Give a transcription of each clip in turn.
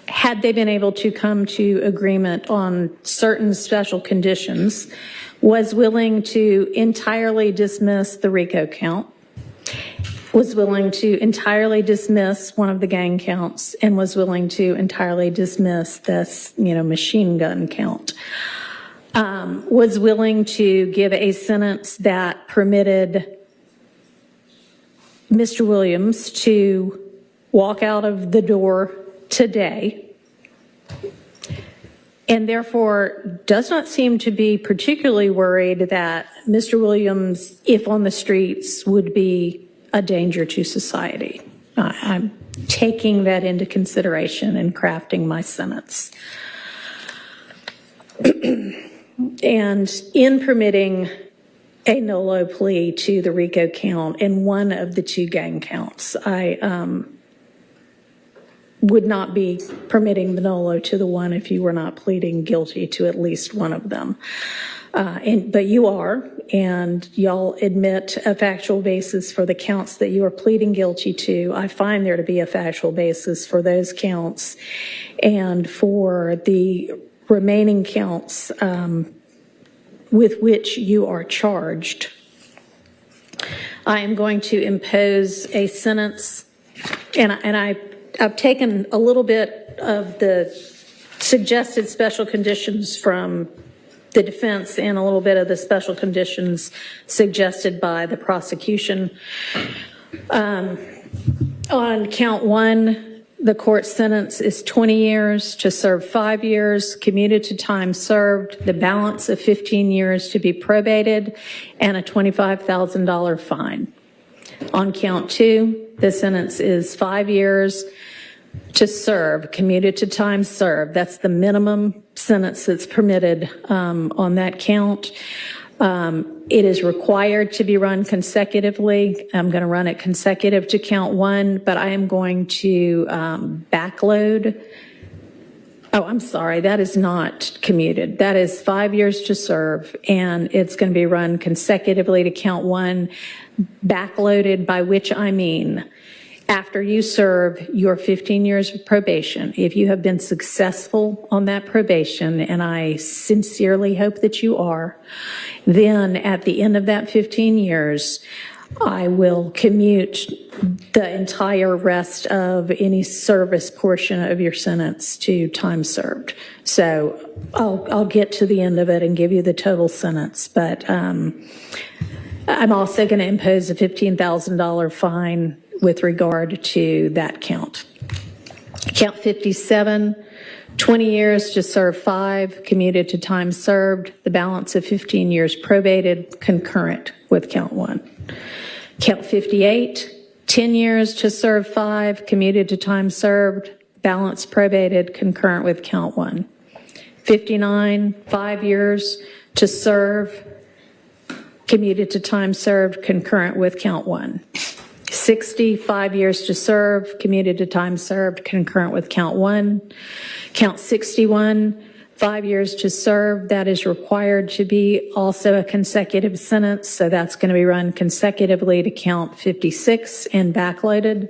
had they been able to come to agreement on certain special conditions, was willing to entirely dismiss the RICO count, was willing to entirely dismiss one of the gang counts, and was willing to entirely dismiss this, machine gun count. Was willing to give a sentence that permitted Mr. Williams to walk out of the door today, and therefore does not seem to be particularly worried that Mr. Williams, if on the streets, would be a danger to society. I'm taking that into consideration in crafting my sentence. And in permitting a NOLO plea to the RICO count and one of the two gang counts, I would not be permitting the NOLO to the one if you were not pleading guilty to at least one of them. But you are, and y'all admit a factual basis for the counts that you are pleading guilty to. I find there to be a factual basis for those counts, and for the remaining counts with which you are charged. I am going to impose a sentence, and I've taken a little bit of the suggested special conditions from the defense and a little bit of the special conditions suggested by the prosecution. On count one, the court sentence is 20 years to serve 5 years, commuted to time served, the balance of 15 years to be probated, and a $25,000 fine. On count two, the sentence is 5 years to serve, commuted to time served. That's the minimum sentence that's permitted on that count. It is required to be run consecutively. I'm going to run it consecutive to count one, but I am going to backload. Oh, I'm sorry, that is not commuted. That is 5 years to serve, and it's going to be run consecutively to count one, backloaded, by which I mean after you serve your 15 years of probation, if you have been successful on that probation, and I sincerely hope that you are, then at the end of that 15 years, I will commute the entire rest of any service portion of your sentence to time served. So I'll get to the end of it and give you the total sentence, but I'm also going to impose a $15,000 fine with regard to that count. Count 57, 20 years to serve 5, commuted to time served, the balance of 15 years probated, concurrent with count 1. Count 58, 10 years to serve 5, commuted to time served, balance probated, concurrent with count 1. 59, 5 years to serve, commuted to time served, concurrent with count 1. 60, 5 years to serve, commuted to time served, concurrent with count 1. Count 61, 5 years to serve, that is required to be also a consecutive sentence, so that's going to be run consecutively to count 56 and backloaded.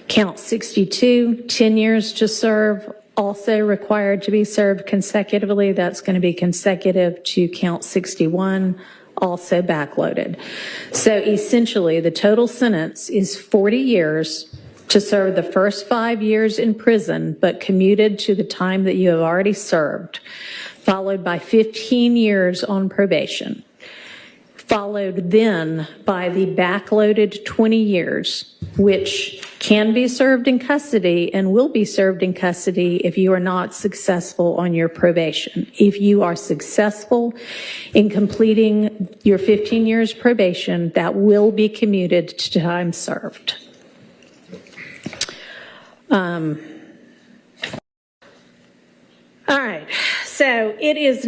Count 62, 10 years to serve, also required to be served consecutively, that's going to be consecutive to count 61, also backloaded. So essentially, the total sentence is 40 years to serve the first 5 years in prison, but commuted to the time that you have already served, followed by 15 years on probation, followed then by the backloaded 20 years, which can be served in custody and will be served in custody if you are not successful on your probation. If you are successful in completing your 15 years probation, that will be commuted to time served. All right, so it is